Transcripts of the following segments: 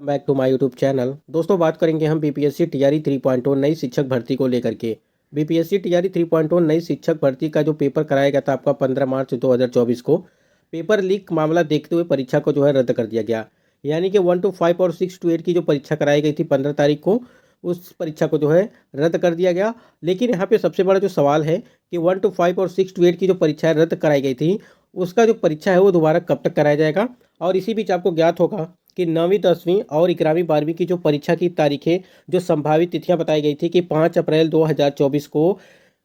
Back to my YouTube channel. दोस्तों, बात करेंगे हम बीपीएससी टीआरई 3.0 नई शिक्षक भर्ती को लेकर के। बीपीएससी टीआरई 3.0 नई शिक्षक भर्ती का जो पेपर कराया गया था आपका 15 मार्च 2024 को, पेपर लीक मामला देखते हुए परीक्षा को जो है रद्द कर दिया गया। यानी कि 1 to 5 और 6 to 8 की जो परीक्षा कराई गई थी 15 तारीख को, उस परीक्षा को जो है रद्द कर दिया गया। लेकिन यहाँ पे सबसे बड़ा जो सवाल है कि 1 to 5 और 6 to 8 की जो परीक्षाएं रद्द कराई गई थी, उसका जो परीक्षा है वो दोबारा कब तक कराया जाएगा। और इसी बीच आपको ज्ञात होगा कि 9वीं 10वीं और 11वीं 12वीं की जो परीक्षा की तारीखें, जो संभावित तिथियां बताई गई थी कि 5 अप्रैल 2024 को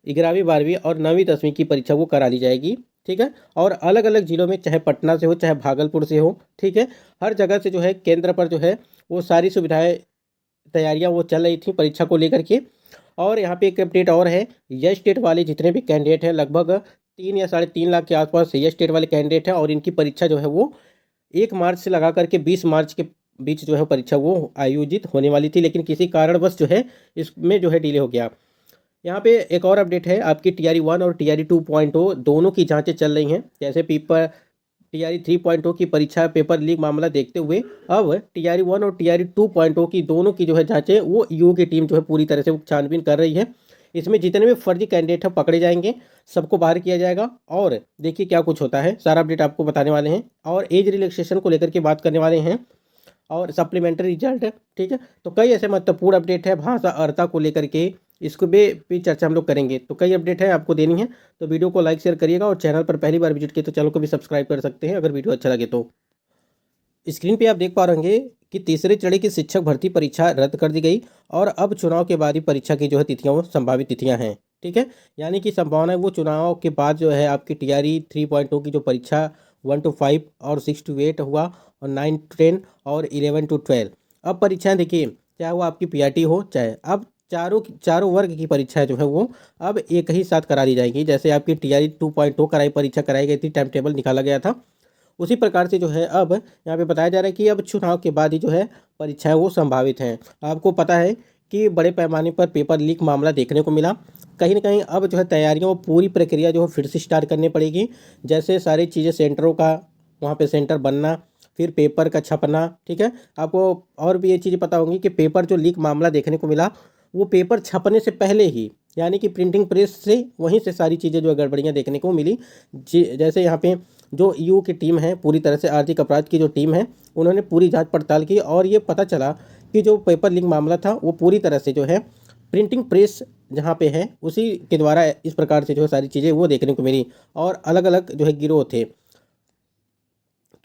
11वीं 12वीं और 9वीं 10वीं की परीक्षा वो करा ली जाएगी। ठीक है। और अलग अलग जिलों में, चाहे पटना से हो चाहे भागलपुर से हो, ठीक है, हर जगह से जो है केंद्र पर जो है वो सारी सुविधाएं, तैयारियां वो चल रही थी परीक्षा को लेकर के। और यहाँ पे एक अपडेट और है, यह स्टेट वाले जितने भी कैंडिडेट हैं, लगभग 3 या 3.5 लाख के आसपास यह स्टेट वाले कैंडिडेट हैं, और इनकी परीक्षा जो है वो 1 मार्च से लगा करके 20 मार्च के बीच जो है परीक्षा वो आयोजित होने वाली थी, लेकिन किसी कारणवश जो है इसमें जो है डिले हो गया। यहाँ पे एक और अपडेट है, आपकी टीआरई 1 और टीआरई 2.0 दोनों की जांचें चल रही हैं। जैसे पेपर टीआरई 3.0 की परीक्षा पेपर लीक मामला देखते हुए अब टीआरई 1 और टीआरई 2.0 की दोनों की जो है जांचें वो ईओ की टीम जो है पूरी तरह से वो छानबीन कर रही है। इसमें जितने भी फर्जी कैंडिडेट हैं पकड़े जाएंगे, सबको बाहर किया जाएगा। और देखिए क्या कुछ होता है, सारा अपडेट आपको बताने वाले हैं, और एज रिलैक्सेशन को लेकर के बात करने वाले हैं, और सप्लीमेंट्री रिजल्ट है। ठीक है। तो कई ऐसे महत्वपूर्ण अपडेट है भाषा अर्हता को लेकर के, इसको भी चर्चा हम लोग करेंगे। तो कई अपडेट है आपको देनी है, तो वीडियो को लाइक शेयर करिएगा, और चैनल पर पहली बार विजिट किए तो चैनल को भी सब्सक्राइब कर सकते हैं अगर वीडियो अच्छा लगे तो। स्क्रीन पे आप देख पा रहे होंगे कि तीसरे चरण की शिक्षक भर्ती परीक्षा रद्द कर दी गई, और अब चुनाव के बाद ही परीक्षा की जो है तिथियां, वो संभावित तिथियां हैं। ठीक है। यानी कि संभावना है वो चुनाव के बाद जो है आपकी टीआरई 3.0 की जो परीक्षा 1 to 5 और 6 to 8 हुआ, और 9 to 10 और 11 to 12। अब परीक्षाएं देखिए, चाहे वो आपकी पीआरटी हो, चाहे अब चारों वर्ग की परीक्षाएं जो है वो अब एक ही साथ करा दी जाएंगी। जैसे आपकी टीआरई 2.0 परीक्षा कराई गई थी, टाइम टेबल निकाला गया था, उसी प्रकार से जो है अब यहाँ पे बताया जा रहा है कि अब चुनाव के बाद ही जो है परीक्षाएं वो संभावित हैं। आपको पता है कि बड़े पैमाने पर पेपर लीक मामला देखने को मिला। कहीं ना कहीं अब जो है तैयारियों पूरी प्रक्रिया जो है फिर से स्टार्ट करनी पड़ेगी। जैसे सारी चीज़ें, सेंटरों का वहाँ पे सेंटर बनना, फिर पेपर का छपना। ठीक है। आपको और भी ये चीज़ें पता होंगी कि पेपर जो लीक मामला देखने को मिला, वो पेपर छपने से पहले ही, यानी कि प्रिंटिंग प्रेस से वहीं से सारी चीज़ें जो है गड़बड़ियाँ देखने को मिली। जैसे यहाँ पे जो ईओ की टीम है, पूरी तरह से आर्थिक अपराध की जो टीम है, उन्होंने पूरी जांच पड़ताल की, और ये पता चला कि जो पेपर लीक मामला था वो पूरी तरह से जो है प्रिंटिंग प्रेस जहाँ पे है उसी के द्वारा इस प्रकार से जो है सारी चीज़ें वो देखने को मिली, और अलग अलग जो है गिरोह थे।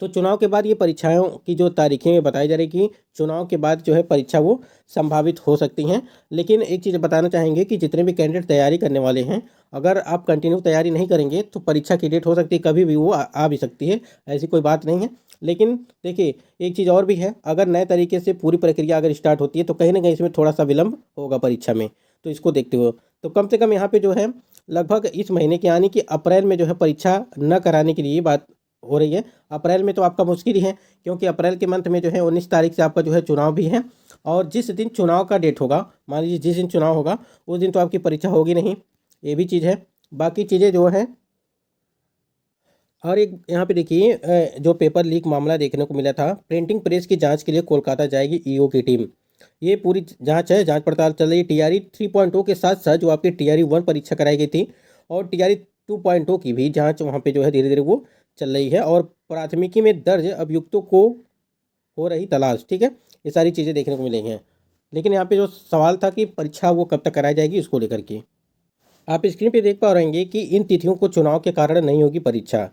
तो चुनाव के बाद ये परीक्षाओं की जो तारीखें बताई जा रही कि चुनाव के बाद जो है परीक्षा वो संभावित हो सकती हैं। लेकिन एक चीज़ बताना चाहेंगे कि जितने भी कैंडिडेट तैयारी करने वाले हैं, अगर आप कंटिन्यू तैयारी नहीं करेंगे तो परीक्षा की डेट हो सकती है कभी भी वो आ भी सकती है, ऐसी कोई बात नहीं है। लेकिन देखिए, एक चीज़ और भी है, अगर नए तरीके से पूरी प्रक्रिया अगर स्टार्ट होती है तो कहीं ना कहीं इसमें थोड़ा सा विलम्ब होगा परीक्षा में। तो इसको देखते हुए तो कम से कम यहाँ पे जो है लगभग इस महीने के, यानी कि अप्रैल में जो है परीक्षा न कराने के लिए बात हो रही है। अप्रैल में तो आपका मुश्किल ही है, क्योंकि अप्रैल के मंथ में जो है 19 तारीख से आपका जो है चुनाव भी है, और जिस दिन चुनाव का डेट होगा, मान लीजिए जिस दिन चुनाव होगा उस दिन तो आपकी परीक्षा होगी नहीं, ये भी चीज़ है। बाकी चीज़ें जो है, और एक यहाँ पे देखिए जो पेपर लीक मामला देखने को मिला था, प्रिंटिंग प्रेस की जांच के लिए कोलकाता जाएगी ईओ की टीम। ये पूरी जांच है, जांच पड़ताल चल रही है टीआरई 3.0 के साथ साथ जो आपकी टीआरई 1 परीक्षा कराई गई थी, और टीआरई 2.0 की भी जांच वहाँ पे जो है धीरे धीरे वो चल रही है, और प्राथमिकी में दर्ज अभियुक्तों को हो रही तलाश। ठीक है। ये सारी चीज़ें देखने को मिलेंगी हैं। लेकिन यहाँ पे जो सवाल था कि परीक्षा वो कब तक कराई जाएगी, उसको लेकर के आप स्क्रीन पे देख पा रहे होंगे कि इन तिथियों को चुनाव के कारण नहीं होगी परीक्षा।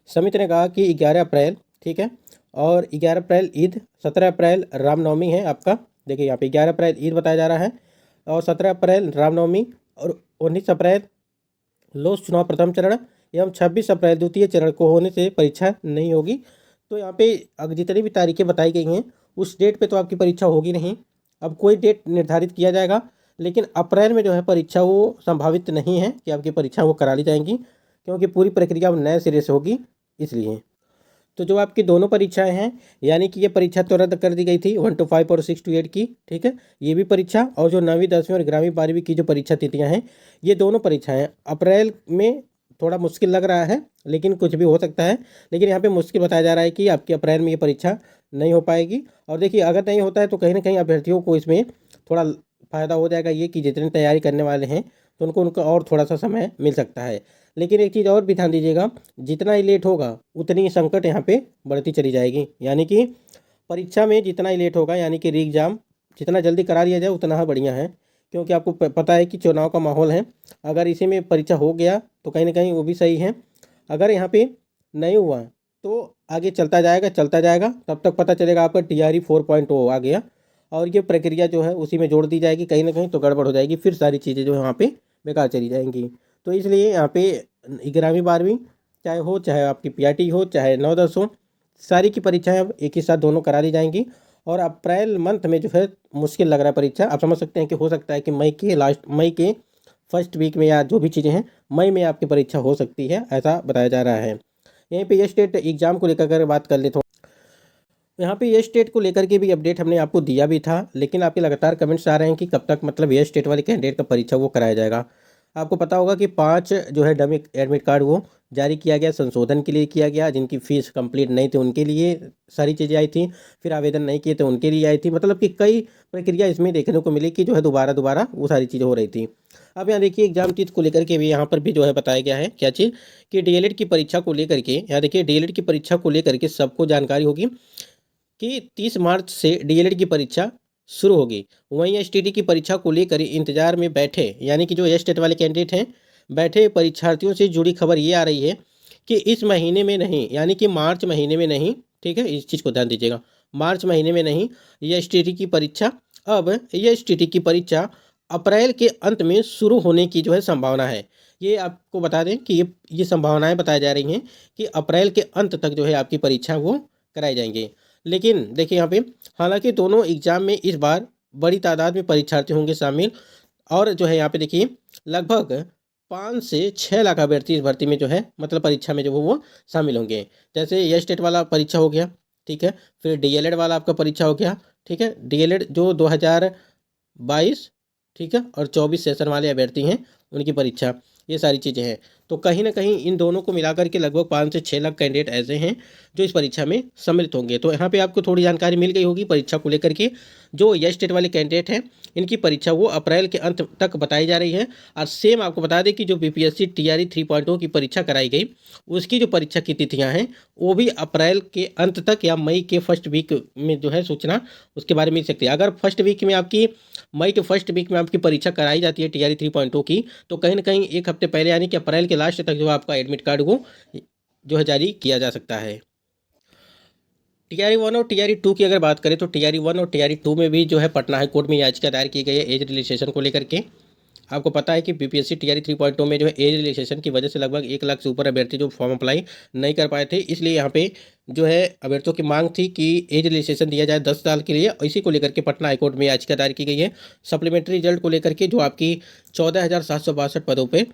समिति ने कहा कि 11 अप्रैल, ठीक है, और 11 अप्रैल ईद, 17 अप्रैल रामनवमी है आपका। देखिए यहाँ पे 11 अप्रैल ईद बताया जा रहा है, और 17 अप्रैल रामनवमी, और 19 अप्रैल लोक चुनाव प्रथम चरण, एवं 26 अप्रैल द्वितीय चरण को होने से परीक्षा नहीं होगी। तो यहाँ पे अगर जितनी भी तारीखें बताई गई हैं उस डेट पे तो आपकी परीक्षा होगी नहीं। अब कोई डेट निर्धारित किया जाएगा, लेकिन अप्रैल में जो है परीक्षा वो संभावित नहीं है कि आपकी परीक्षा वो करा ली जाएंगी, क्योंकि पूरी प्रक्रिया अब नए सिरे से होगी इसलिए। तो जो आपकी दोनों परीक्षाएं हैं, यानी कि ये परीक्षा तो रद्द कर दी गई थी 1 to 5 और 6 to 8 की। ठीक है। ये भी परीक्षा, और जो 9वीं 10वीं और 11वीं 12वीं की जो परीक्षा तिथियां हैं, ये दोनों परीक्षाएं अप्रैल में थोड़ा मुश्किल लग रहा है, लेकिन कुछ भी हो सकता है। लेकिन यहाँ पे मुश्किल बताया जा रहा है कि आपकी अप्रैल में ये परीक्षा नहीं हो पाएगी। और देखिए, अगर नहीं होता है तो कहीं ना कहीं अभ्यर्थियों को इसमें थोड़ा फ़ायदा हो जाएगा, ये कि जितनी तैयारी करने वाले हैं तो उनको उनका और थोड़ा सा समय मिल सकता है। लेकिन एक चीज़ और भी ध्यान दीजिएगा, जितना ही लेट होगा उतनी ही संकट यहाँ पे बढ़ती चली जाएगी। यानी कि परीक्षा में जितना ही लेट होगा, यानी कि री एग्ज़ाम जितना जल्दी करा लिया जाए उतना ही बढ़िया है। क्योंकि आपको पता है कि चुनाव का माहौल है। अगर इसी में परीक्षा हो गया तो कहीं ना कहीं वो भी सही है। अगर यहाँ पे नहीं हुआ तो आगे चलता जाएगा, तब तक पता चलेगा आपका TRE 4.0 आ गया और ये प्रक्रिया जो है उसी में जोड़ दी जाएगी। कहीं ना कहीं तो गड़बड़ हो जाएगी, फिर सारी चीज़ें जो है वहाँ पे बेकार चली जाएंगी। तो इसलिए यहाँ पे 11वीं 12वीं चाहे हो, चाहे आपकी PRT हो, चाहे 9-10 हो, सारी की परीक्षाएं अब एक ही साथ दोनों करा दी जाएंगी। और अप्रैल मंथ में जो है मुश्किल लग रहा है परीक्षा। आप समझ सकते हैं कि हो सकता है कि मई के फर्स्ट वीक में या जो भी चीज़ें हैं मई में आपकी परीक्षा हो सकती है, ऐसा बताया जा रहा है। यहीं पे ये स्टेट एग्ज़ाम को लेकर अगर बात कर ले तो यहाँ पे ये स्टेट को लेकर के भी अपडेट हमने आपको दिया भी था, लेकिन आपके लगातार कमेंट्स आ रहे हैं कि कब तक मतलब ये स्टेट वाले कैंडिडेट का परीक्षा वो कराया जाएगा। आपको पता होगा कि 5 जो है डमी एडमिट कार्ड वो जारी किया गया, संशोधन के लिए किया गया। जिनकी फ़ीस कंप्लीट नहीं थी उनके लिए सारी चीज़ें आई थी, फिर आवेदन नहीं किए थे उनके लिए आई थी। मतलब कि कई प्रक्रिया इसमें देखने को मिली कि जो है दोबारा दोबारा वो सारी चीज़ें हो रही थी। अब यहाँ देखिए एग्जाम चीज़ को लेकर के भी यहाँ पर भी जो है बताया गया है, क्या चीज़ कि DLED की परीक्षा को लेकर के, यहाँ देखिए DLED की परीक्षा को लेकर के सबको जानकारी होगी कि 30 मार्च से DLED की परीक्षा शुरू होगी। वहीं STT की परीक्षा को लेकर इंतजार में बैठे, यानी कि जो स्टेट वाले कैंडिडेट हैं, बैठे परीक्षार्थियों से जुड़ी खबर ये आ रही है कि इस महीने में नहीं, यानी कि मार्च महीने में नहीं, ठीक है, इस चीज़ को ध्यान दीजिएगा, मार्च महीने में नहीं ये STT की परीक्षा, अब ये STT की परीक्षा अप्रैल के अंत में शुरू होने की जो है संभावना है। ये आपको बता दें कि ये संभावनाएं बताई जा रही हैं कि अप्रैल के अंत तक जो है आपकी परीक्षा वो कराई जाएंगी। लेकिन देखिए यहाँ पे, हालांकि दोनों एग्ज़ाम में इस बार बड़ी तादाद में परीक्षार्थी होंगे शामिल। और जो है यहाँ पे देखिए लगभग 5 से 6 लाख अभ्यर्थी इस भर्ती में जो है मतलब परीक्षा में जो वो शामिल होंगे। जैसे ये स्टेट वाला परीक्षा हो गया, ठीक है, फिर DLED वाला आपका परीक्षा हो गया, ठीक है, DLED जो 2022, ठीक है, और 24 सेशन वाले अभ्यर्थी हैं उनकी परीक्षा, ये सारी चीज़ें हैं। तो कहीं ना कहीं इन दोनों को मिलाकर के लगभग 5 से 6 लाख कैंडिडेट ऐसे हैं जो इस परीक्षा में सम्मिलित होंगे। तो यहाँ पे आपको थोड़ी जानकारी मिल गई होगी परीक्षा को लेकर के। जो ये स्टेट वाले कैंडिडेट हैं इनकी परीक्षा वो अप्रैल के अंत तक बताई जा रही है। और सेम आपको बता दें कि जो BPSC TRE 3.0 की परीक्षा कराई गई उसकी जो परीक्षा की तिथियाँ हैं वो भी अप्रैल के अंत तक या मई के फर्स्ट वीक में जो है सूचना उसके बारे में मिल सकती है। अगर फर्स्ट वीक में आपकी मई के फर्स्ट वीक में आपकी परीक्षा कराई जाती है TRE 3.0 की, तो कहीं ना कहीं एक हफ्ते पहले यानी कि अप्रैल के लास्ट तक जो आपका एडमिट कार्ड को जो है जारी किया जा सकता है। TRE 1 और TRE 2 की अगर बात करें तो TRE 1 और TRE 2 में भी जो है पटना हाई कोर्ट में याचिका दायर की गई है एज रिलैक्सेशन को लेकर के। आपको पता है कि BPSC TRE 3.0 में जो है एज रिलैक्सेशन की वजह से लगभग 1 लाख से ऊपर अभ्यर्थी जो फॉर्म अप्लाई नहीं कर पाए थे, इसलिए यहाँ पे जो है अभ्यर्थियों की मांग थी कि एज रिलैक्सेशन दिया जाए 10 साल के लिए। इसी को लेकर के पटना हाईकोर्ट में याचिका दायर की गई है सप्लीमेंट्री रिजल्ट को लेकर के, जो आपकी 14,762 पदों पर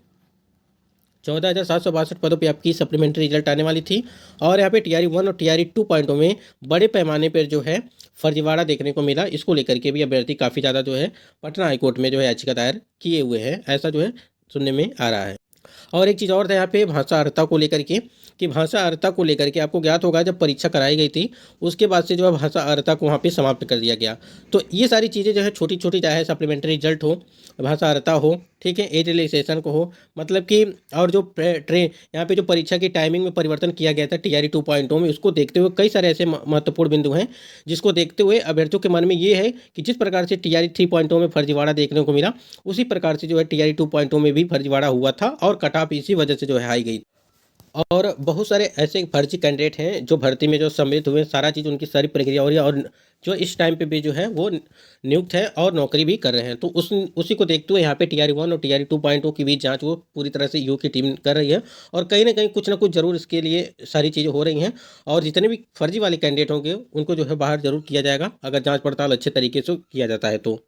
14,762 पदों पे आपकी सप्लीमेंट्री रिजल्ट आने वाली थी। और यहाँ पे TRE 1 और TRE 2.0 में बड़े पैमाने पर जो है फर्जीवाड़ा देखने को मिला। इसको लेकर के भी अभ्यर्थी काफ़ी ज़्यादा जो है पटना हाईकोर्ट में जो है याचिका दायर किए हुए हैं, ऐसा जो है सुनने में आ रहा है। और एक चीज़ और था यहाँ पे भाषा अर्हता को लेकर के, कि भाषा अर्हता को लेकर के आपको ज्ञात होगा जब परीक्षा कराई गई थी उसके बाद से जो है भाषा अर्हता को वहाँ पे समाप्त कर दिया गया। तो ये सारी चीज़ें जो है छोटी छोटी, चाहे सप्लीमेंट्री रिजल्ट हो, भाषा अर्हता हो, ठीक है, एज रिलैक्सेशन को हो, मतलब कि और जो यहाँ पे जो परीक्षा की टाइमिंग में परिवर्तन किया गया था TRE 2.0 में, उसको देखते हुए कई सारे ऐसे महत्वपूर्ण बिंदु हैं जिसको देखते हुए अभ्यर्थियों के मन में ये है कि जिस प्रकार से TRE 3.0 में फर्जीवाड़ा देखने को मिला उसी प्रकार से जो है TRE 2.0 में भी फर्जीवाड़ा हुआ था और कट ऑफ इसी वजह से जो है आई गई। और बहुत सारे ऐसे फर्जी कैंडिडेट हैं जो भर्ती में जो सम्मिलित हुए, सारा चीज़ उनकी सारी प्रक्रिया हो रही है और जो इस टाइम पे भी जो है वो नियुक्त है और नौकरी भी कर रहे हैं। तो उसी को देखते हुए यहाँ पे TRE 1 और TRE 2.0 की भी जांच वो पूरी तरह से की टीम कर रही है और कहीं ना कहीं कुछ ना कुछ जरूर इसके लिए सारी चीज़ें हो रही हैं। और जितने भी फर्जी वाले कैंडिडेट होंगे उनको जो है बाहर जरूर किया जाएगा अगर जाँच पड़ताल अच्छे तरीके से किया जाता है तो।